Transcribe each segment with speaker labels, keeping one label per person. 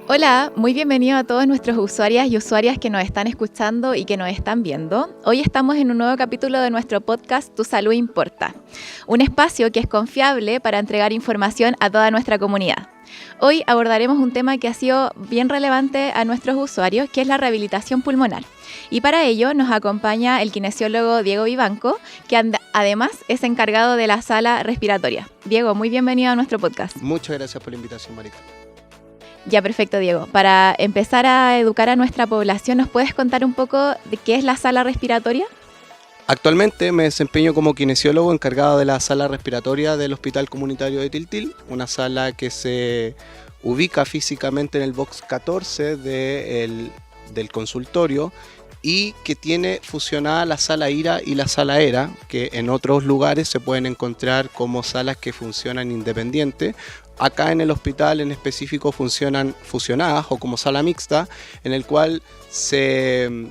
Speaker 1: Hola, muy bienvenido a todos nuestros usuarias y usuarias que nos están escuchando y que nos están viendo. Hoy estamos en un nuevo capítulo de nuestro podcast Tu Salud Importa, un espacio que es confiable para entregar información a toda nuestra comunidad. Hoy abordaremos un tema que ha sido bien relevante a nuestros usuarios, que es la rehabilitación pulmonar. Y para ello nos acompaña el kinesiólogo Diego Vivanco, que además es encargado de la sala respiratoria. Diego, muy bienvenido a nuestro podcast.
Speaker 2: Muchas gracias por la invitación, Marica.
Speaker 1: Ya, perfecto, Diego. Para empezar a educar a nuestra población, ¿nos puedes contar un poco de qué es la sala respiratoria?
Speaker 2: Actualmente me desempeño como kinesiólogo encargado de la sala respiratoria del Hospital Comunitario de Tiltil, una sala que se ubica físicamente en el box 14 del consultorio y que tiene fusionada la sala IRA y la sala ERA, que en otros lugares se pueden encontrar como salas que funcionan independientes. Acá en el hospital en específico funcionan fusionadas o como sala mixta, en el cual se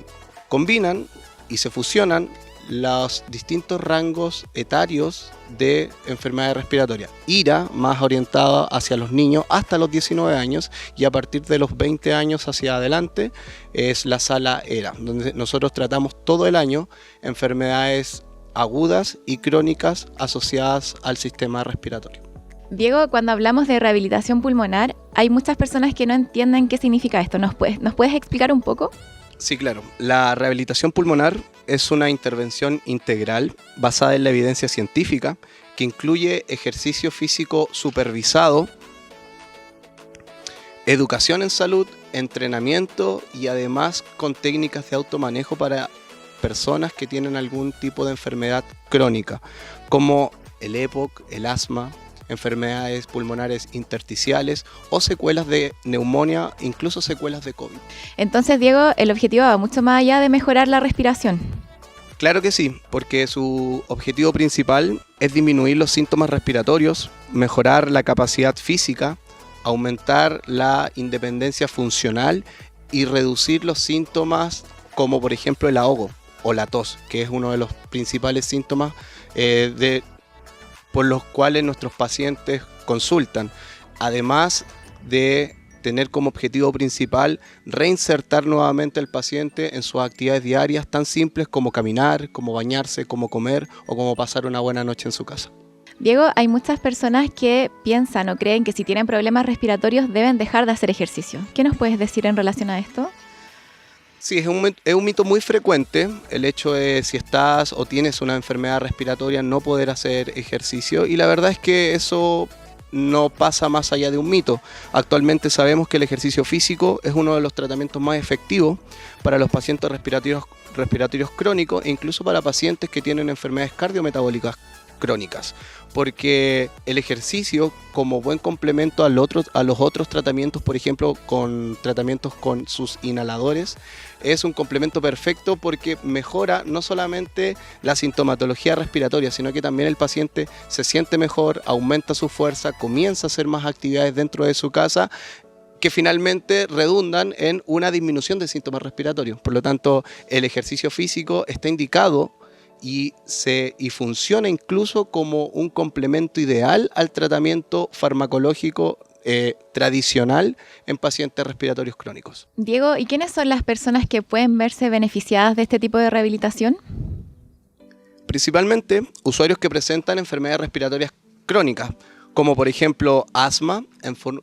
Speaker 2: combinan y se fusionan los distintos rangos etarios de enfermedades respiratorias. IRA más orientada hacia los niños hasta los 19 años y a partir de los 20 años hacia adelante es la sala ERA, donde nosotros tratamos todo el año enfermedades agudas y crónicas asociadas al sistema respiratorio.
Speaker 1: Diego, cuando hablamos de rehabilitación pulmonar, hay muchas personas que no entienden qué significa esto. ¿Nos puedes explicar un poco?
Speaker 2: Sí, claro. La rehabilitación pulmonar es una intervención integral basada en la evidencia científica que incluye ejercicio físico supervisado, educación en salud, entrenamiento y además con técnicas de automanejo para personas que tienen algún tipo de enfermedad crónica, como el EPOC, el asma, enfermedades pulmonares intersticiales o secuelas de neumonía, incluso secuelas de COVID.
Speaker 1: Entonces, Diego, el objetivo va mucho más allá de mejorar la respiración.
Speaker 2: Claro que sí, porque su objetivo principal es disminuir los síntomas respiratorios, mejorar la capacidad física, aumentar la independencia funcional y reducir los síntomas como por ejemplo el ahogo o la tos, que es uno de los principales síntomas por los cuales nuestros pacientes consultan, además de tener como objetivo principal reinsertar nuevamente al paciente en sus actividades diarias tan simples como caminar, como bañarse, como comer o como pasar una buena noche en su casa.
Speaker 1: Diego, hay muchas personas que piensan o creen que si tienen problemas respiratorios deben dejar de hacer ejercicio. ¿Qué nos puedes decir en relación a esto?
Speaker 2: Sí, es un mito muy frecuente el hecho de si estás o tienes una enfermedad respiratoria no poder hacer ejercicio, y la verdad es que eso no pasa más allá de un mito. Actualmente sabemos que el ejercicio físico es uno de los tratamientos más efectivos para los pacientes respiratorios crónicos e incluso para pacientes que tienen enfermedades cardiometabólicas crónicas, porque el ejercicio como buen complemento a los otros tratamientos, por ejemplo con tratamientos con sus inhaladores, es un complemento perfecto porque mejora no solamente la sintomatología respiratoria, sino que también el paciente se siente mejor, aumenta su fuerza, comienza a hacer más actividades dentro de su casa, que finalmente redundan en una disminución de síntomas respiratorios. Por lo tanto, el ejercicio físico está indicado y funciona incluso como un complemento ideal al tratamiento farmacológico tradicional en pacientes respiratorios crónicos.
Speaker 1: Diego, ¿y quiénes son las personas que pueden verse beneficiadas de este tipo de rehabilitación?
Speaker 2: Principalmente usuarios que presentan enfermedades respiratorias crónicas, como por ejemplo asma,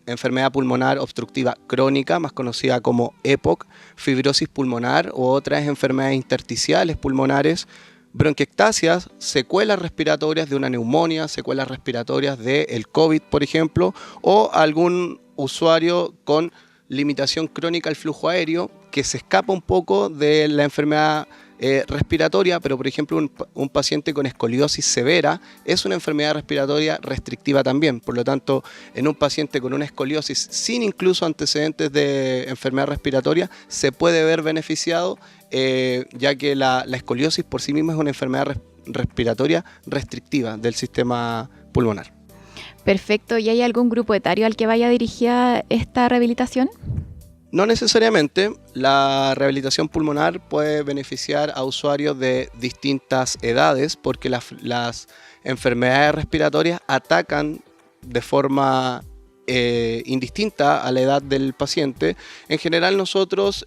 Speaker 2: enfermedad pulmonar obstructiva crónica, más conocida como EPOC, fibrosis pulmonar u otras enfermedades intersticiales pulmonares, bronquiectasias, secuelas respiratorias de una neumonía, secuelas respiratorias del COVID, por ejemplo, o algún usuario con limitación crónica al flujo aéreo que se escapa un poco de la enfermedad respiratoria, pero por ejemplo un paciente con escoliosis severa es una enfermedad respiratoria restrictiva también. Por lo tanto, en un paciente con una escoliosis sin incluso antecedentes de enfermedad respiratoria se puede ver beneficiado, ya que la escoliosis por sí misma es una enfermedad respiratoria restrictiva del sistema pulmonar.
Speaker 1: Perfecto. ¿Y hay algún grupo etario al que vaya dirigida esta rehabilitación?
Speaker 2: No necesariamente. La rehabilitación pulmonar puede beneficiar a usuarios de distintas edades porque las enfermedades respiratorias atacan de forma indistinta a la edad del paciente. En general nosotros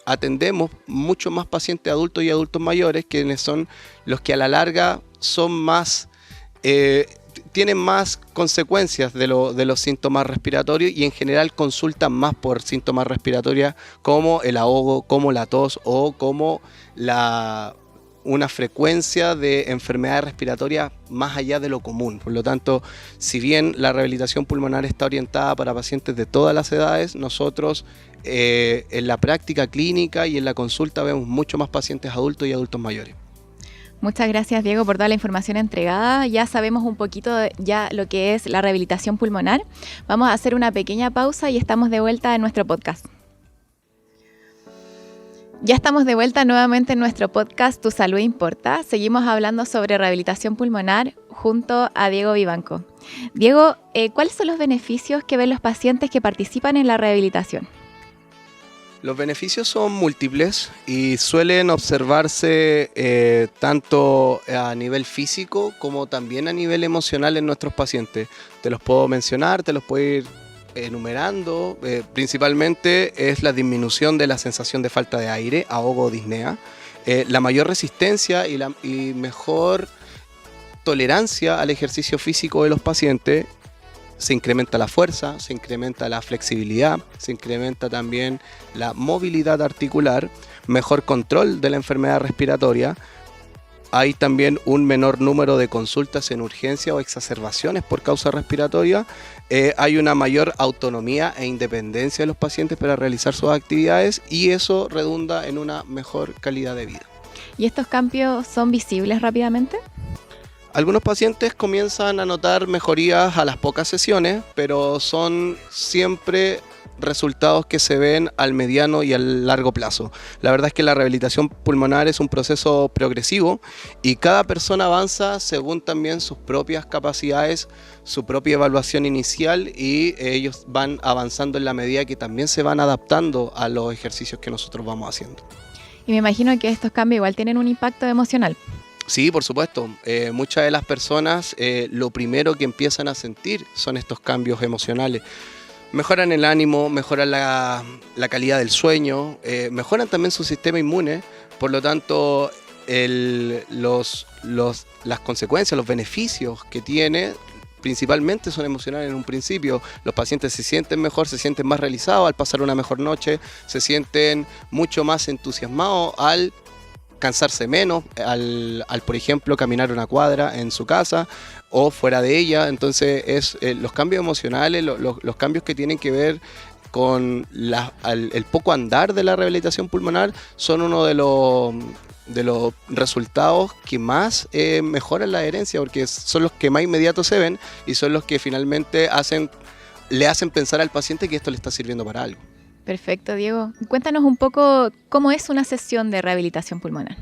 Speaker 2: atendemos mucho más pacientes adultos y adultos mayores, quienes son los que a la larga son más, tienen más consecuencias de los síntomas respiratorios y en general consultan más por síntomas respiratorios como el ahogo, como la tos o como una frecuencia de enfermedades respiratorias más allá de lo común. Por lo tanto, si bien la rehabilitación pulmonar está orientada para pacientes de todas las edades, nosotros en la práctica clínica y en la consulta vemos mucho más pacientes adultos y adultos mayores.
Speaker 1: Muchas gracias, Diego, por toda la información entregada. Ya sabemos un poquito ya lo que es la rehabilitación pulmonar. Vamos a hacer una pequeña pausa y estamos de vuelta en nuestro podcast. Ya estamos de vuelta nuevamente en nuestro podcast Tu Salud Importa. Seguimos hablando sobre rehabilitación pulmonar junto a Diego Vivanco. Diego, ¿cuáles son los beneficios que ven los pacientes que participan en la rehabilitación?
Speaker 2: Los beneficios son múltiples y suelen observarse tanto a nivel físico como también a nivel emocional en nuestros pacientes. Te los puedo mencionar, te los puedo ir enumerando. Principalmente es la disminución de la sensación de falta de aire, ahogo o disnea, la mayor resistencia y mejor tolerancia al ejercicio físico de los pacientes. Se incrementa la fuerza, se incrementa la flexibilidad, se incrementa también la movilidad articular, mejor control de la enfermedad respiratoria. Hay también un menor número de consultas en urgencia o exacerbaciones por causa respiratoria. Hay una mayor autonomía e independencia de los pacientes para realizar sus actividades y eso redunda en una mejor calidad de vida.
Speaker 1: ¿Y estos cambios son visibles rápidamente?
Speaker 2: Algunos pacientes comienzan a notar mejorías a las pocas sesiones, pero son siempre resultados que se ven al mediano y al largo plazo. La verdad es que la rehabilitación pulmonar es un proceso progresivo y cada persona avanza según también sus propias capacidades, su propia evaluación inicial y ellos van avanzando en la medida que también se van adaptando a los ejercicios que nosotros vamos haciendo.
Speaker 1: Y me imagino que estos cambios igual tienen un impacto emocional.
Speaker 2: Sí, por supuesto. Muchas de las personas lo primero que empiezan a sentir son estos cambios emocionales. Mejoran el ánimo, mejoran la calidad del sueño, mejoran también su sistema inmune. Por lo tanto, las consecuencias, los beneficios que tiene, principalmente son emocionales en un principio. Los pacientes se sienten mejor, se sienten más realizados al pasar una mejor noche, se sienten mucho más entusiasmados al cansarse menos, al por ejemplo, caminar una cuadra en su casa o fuera de ella. Entonces, los cambios emocionales, los cambios que tienen que ver con el poco andar de la rehabilitación pulmonar son uno de los resultados que más mejoran la adherencia, porque son los que más inmediatos se ven y son los que finalmente le hacen pensar al paciente que esto le está sirviendo para algo.
Speaker 1: Perfecto, Diego. Cuéntanos un poco cómo es una sesión de rehabilitación pulmonar.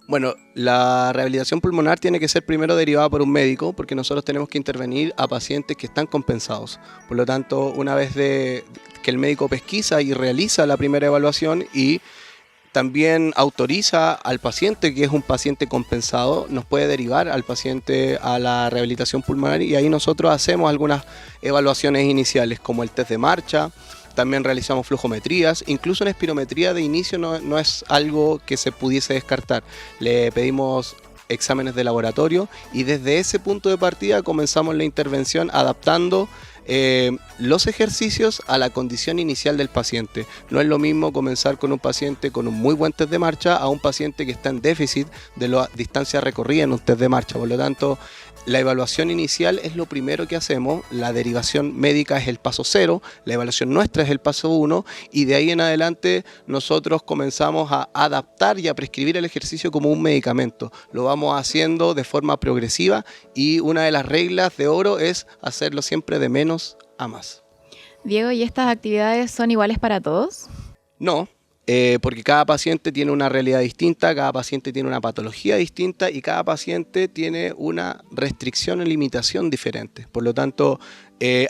Speaker 2: Bueno, la rehabilitación pulmonar tiene que ser primero derivada por un médico porque nosotros tenemos que intervenir a pacientes que están compensados. Por lo tanto, una vez que el médico pesquisa y realiza la primera evaluación y también autoriza al paciente, que es un paciente compensado, nos puede derivar al paciente a la rehabilitación pulmonar y ahí nosotros hacemos algunas evaluaciones iniciales como el test de marcha. También realizamos flujometrías, incluso una espirometría de inicio no es algo que se pudiese descartar. Le pedimos exámenes de laboratorio y desde ese punto de partida comenzamos la intervención adaptando los ejercicios a la condición inicial del paciente. No es lo mismo comenzar con un paciente con un muy buen test de marcha a un paciente que está en déficit de la distancia recorrida en un test de marcha. Por lo tanto, la evaluación inicial es lo primero que hacemos, la derivación médica es el paso 0, la evaluación nuestra es el paso 1 y de ahí en adelante nosotros comenzamos a adaptar y a prescribir el ejercicio como un medicamento. Lo vamos haciendo de forma progresiva y una de las reglas de oro es hacerlo siempre de menos a más.
Speaker 1: Diego, ¿y estas actividades son iguales para todos?
Speaker 2: No. Porque cada paciente tiene una realidad distinta, cada paciente tiene una patología distinta y cada paciente tiene una restricción o limitación diferente. Por lo tanto,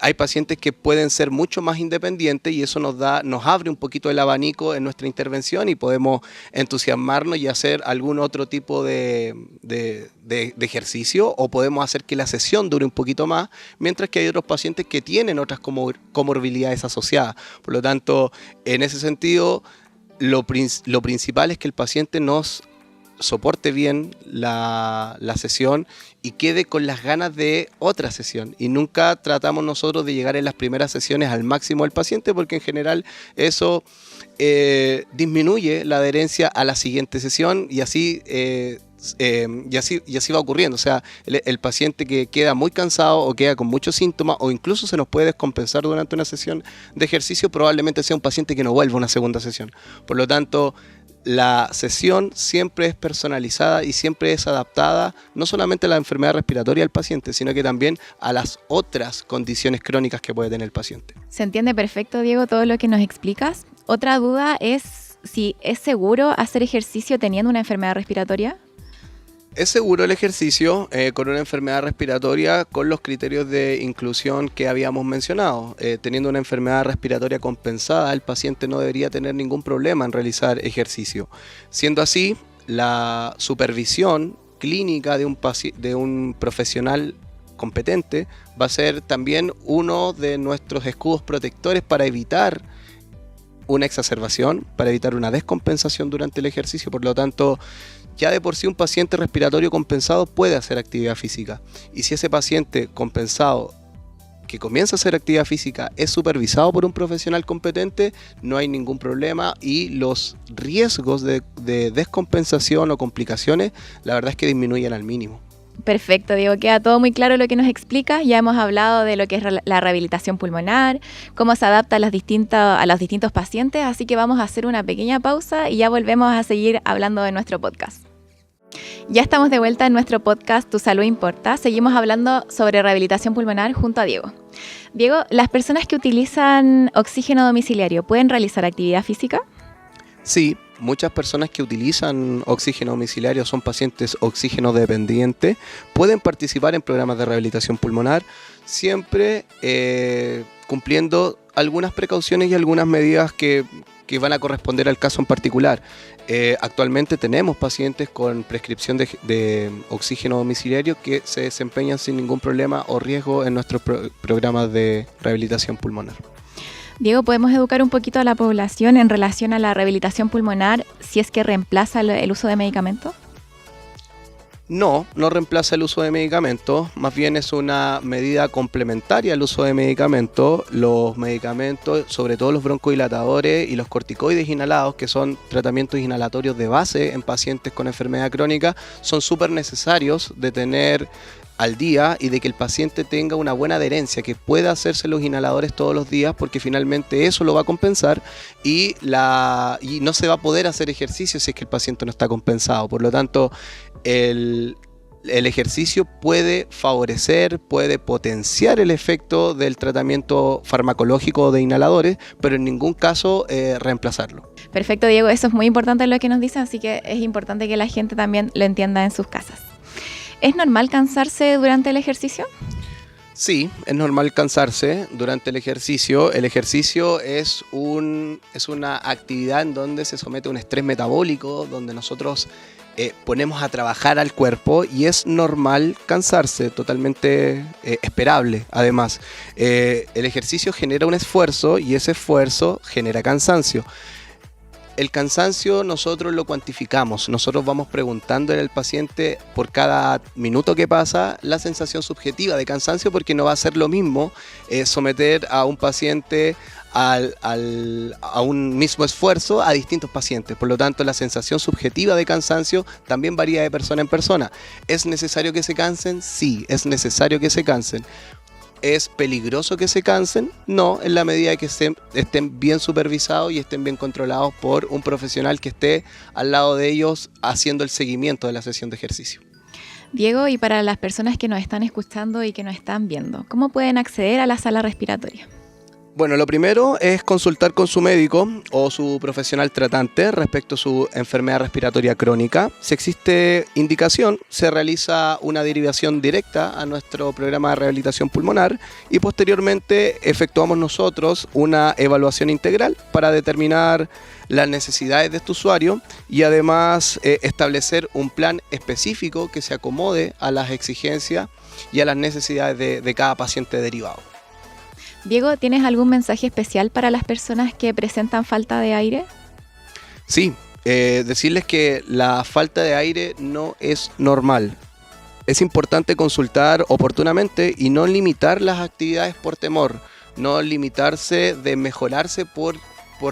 Speaker 2: Hay pacientes que pueden ser mucho más independientes y eso nos abre un poquito el abanico en nuestra intervención y podemos entusiasmarnos y hacer algún otro tipo de ejercicio, o podemos hacer que la sesión dure un poquito más, mientras que hay otros pacientes que tienen otras comorbilidades asociadas. Por lo tanto, en ese sentido, lo principal es que el paciente nos soporte bien la sesión y quede con las ganas de otra sesión, y nunca tratamos nosotros de llegar en las primeras sesiones al máximo del paciente, porque en general eso disminuye la adherencia a la siguiente sesión y así va ocurriendo. O sea, el paciente que queda muy cansado o queda con muchos síntomas o incluso se nos puede descompensar durante una sesión de ejercicio, probablemente sea un paciente que no vuelva a una segunda sesión. Por lo tanto, la sesión siempre es personalizada y siempre es adaptada no solamente a la enfermedad respiratoria del paciente, sino que también a las otras condiciones crónicas que puede tener el paciente.
Speaker 1: Se entiende perfecto, Diego, todo lo que nos explicas. Otra duda es si es seguro hacer ejercicio teniendo una enfermedad respiratoria.
Speaker 2: Es seguro el ejercicio con una enfermedad respiratoria con los criterios de inclusión que habíamos mencionado. Teniendo una enfermedad respiratoria compensada, el paciente no debería tener ningún problema en realizar ejercicio. Siendo así, la supervisión clínica de un profesional competente va a ser también uno de nuestros escudos protectores para evitar una exacerbación, para evitar una descompensación durante el ejercicio. Por lo tanto, ya de por sí un paciente respiratorio compensado puede hacer actividad física. Y si ese paciente compensado que comienza a hacer actividad física es supervisado por un profesional competente, no hay ningún problema, y los riesgos de descompensación o complicaciones, la verdad es que disminuyen al mínimo.
Speaker 1: Perfecto, Diego, queda todo muy claro lo que nos explicas. Ya hemos hablado de lo que es la rehabilitación pulmonar, cómo se adapta a los distintos pacientes, así que vamos a hacer una pequeña pausa y ya volvemos a seguir hablando de nuestro podcast. Ya estamos de vuelta en nuestro podcast Tu Salud Importa. Seguimos hablando sobre rehabilitación pulmonar junto a Diego. Diego, ¿las personas que utilizan oxígeno domiciliario pueden realizar actividad física?
Speaker 2: Sí, muchas personas que utilizan oxígeno domiciliario son pacientes oxígeno dependientes, pueden participar en programas de rehabilitación pulmonar, siempre cumpliendo algunas precauciones y algunas medidas que van a corresponder al caso en particular. Actualmente tenemos pacientes con prescripción de oxígeno domiciliario que se desempeñan sin ningún problema o riesgo en nuestros programas de rehabilitación pulmonar.
Speaker 1: Diego, ¿podemos educar un poquito a la población en relación a la rehabilitación pulmonar si es que reemplaza el uso de medicamentos?
Speaker 2: No reemplaza el uso de medicamentos, más bien es una medida complementaria al uso de medicamentos. Los medicamentos, sobre todo los broncodilatadores y los corticoides inhalados, que son tratamientos inhalatorios de base en pacientes con enfermedad crónica, son súper necesarios de tener al día y de que el paciente tenga una buena adherencia, que pueda hacerse los inhaladores todos los días, porque finalmente eso lo va a compensar y no se va a poder hacer ejercicio si es que el paciente no está compensado. Por lo tanto, el ejercicio puede favorecer, puede potenciar el efecto del tratamiento farmacológico de inhaladores, pero en ningún caso reemplazarlo.
Speaker 1: Perfecto, Diego, eso es muy importante lo que nos dicen, así que es importante que la gente también lo entienda en sus casas. ¿Es normal cansarse durante el ejercicio?
Speaker 2: Sí, es normal cansarse durante el ejercicio. El ejercicio es una actividad en donde se somete a un estrés metabólico, donde nosotros ponemos a trabajar al cuerpo, y es normal cansarse, totalmente esperable. Además, el ejercicio genera un esfuerzo y ese esfuerzo genera cansancio. El cansancio nosotros lo cuantificamos, nosotros vamos preguntándole al paciente por cada minuto que pasa la sensación subjetiva de cansancio, porque no va a ser lo mismo someter a un paciente a un mismo esfuerzo a distintos pacientes. Por lo tanto, la sensación subjetiva de cansancio también varía de persona en persona. ¿Es necesario que se cansen? Sí, es necesario que se cansen. ¿Es peligroso que se cansen? No, en la medida que estén bien supervisados y estén bien controlados por un profesional que esté al lado de ellos haciendo el seguimiento de la sesión de ejercicio.
Speaker 1: Diego, y para las personas que nos están escuchando y que nos están viendo, ¿cómo pueden acceder a la sala respiratoria?
Speaker 2: Bueno, lo primero es consultar con su médico o su profesional tratante respecto a su enfermedad respiratoria crónica. Si existe indicación, se realiza una derivación directa a nuestro programa de rehabilitación pulmonar y posteriormente efectuamos nosotros una evaluación integral para determinar las necesidades de este usuario y además establecer un plan específico que se acomode a las exigencias y a las necesidades de cada paciente derivado.
Speaker 1: Diego, ¿tienes algún mensaje especial para las personas que presentan falta de aire?
Speaker 2: Sí, decirles que la falta de aire no es normal. Es importante consultar oportunamente y no limitar las actividades por temor, no limitarse de mejorarse por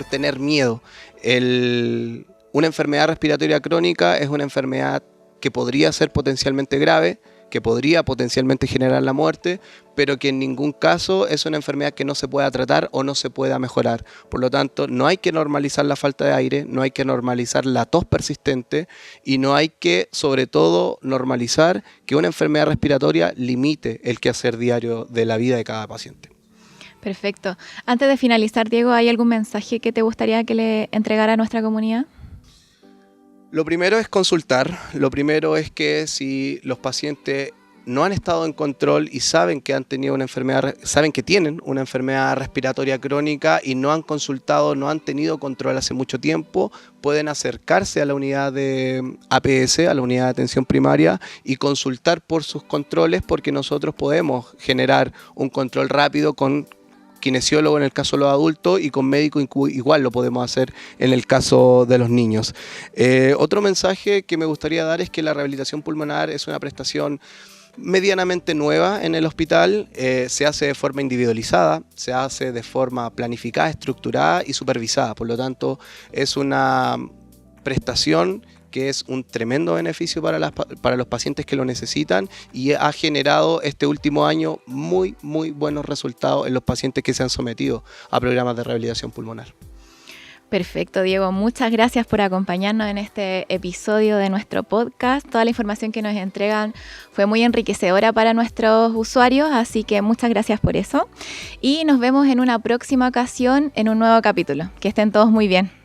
Speaker 2: tener miedo. Una enfermedad respiratoria crónica es una enfermedad que podría ser potencialmente grave, que podría potencialmente generar la muerte, pero que en ningún caso es una enfermedad que no se pueda tratar o no se pueda mejorar. Por lo tanto, no hay que normalizar la falta de aire, no hay que normalizar la tos persistente y no hay que, sobre todo, normalizar que una enfermedad respiratoria limite el quehacer diario de la vida de cada paciente.
Speaker 1: Perfecto. Antes de finalizar, Diego, ¿hay algún mensaje que te gustaría que le entregara a nuestra comunidad?
Speaker 2: Lo primero es consultar, lo primero es que si los pacientes no han estado en control y saben que han tenido una enfermedad, saben que tienen una enfermedad respiratoria crónica y no han consultado, no han tenido control hace mucho tiempo, pueden acercarse a la unidad de APS, a la unidad de atención primaria y consultar por sus controles porque nosotros podemos generar un control rápido con kinesiólogo en el caso de los adultos y con médico igual lo podemos hacer en el caso de los niños. Otro mensaje que me gustaría dar es que la rehabilitación pulmonar es una prestación medianamente nueva en el hospital, se hace de forma individualizada, se hace de forma planificada, estructurada y supervisada, por lo tanto es una prestación que es un tremendo beneficio para los pacientes que lo necesitan y ha generado este último año muy buenos resultados en los pacientes que se han sometido a programas de rehabilitación pulmonar.
Speaker 1: Perfecto, Diego. Muchas gracias por acompañarnos en este episodio de nuestro podcast. Toda la información que nos entregan fue muy enriquecedora para nuestros usuarios, así que muchas gracias por eso. Y nos vemos en una próxima ocasión en un nuevo capítulo. Que estén todos muy bien.